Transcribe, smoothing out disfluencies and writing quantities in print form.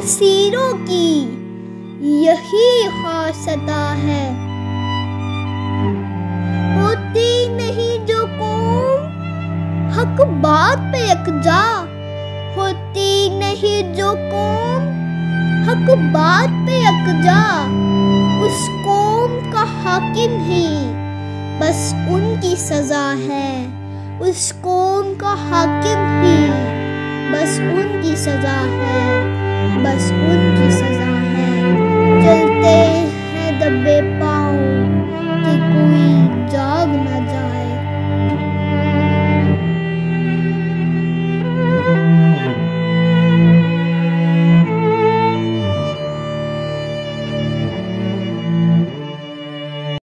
असीरों की यही खासता है। होती नहीं जो कौम हक बात पे यकजा, होती नहीं जो कौम हक बात पे यकजा, उस कौम का हाकिम ही बस उनकी सजा है। उस कौम का हाकिम ही बस उनकी सजा है, बस उनकी सजा है। चलते हैं दबे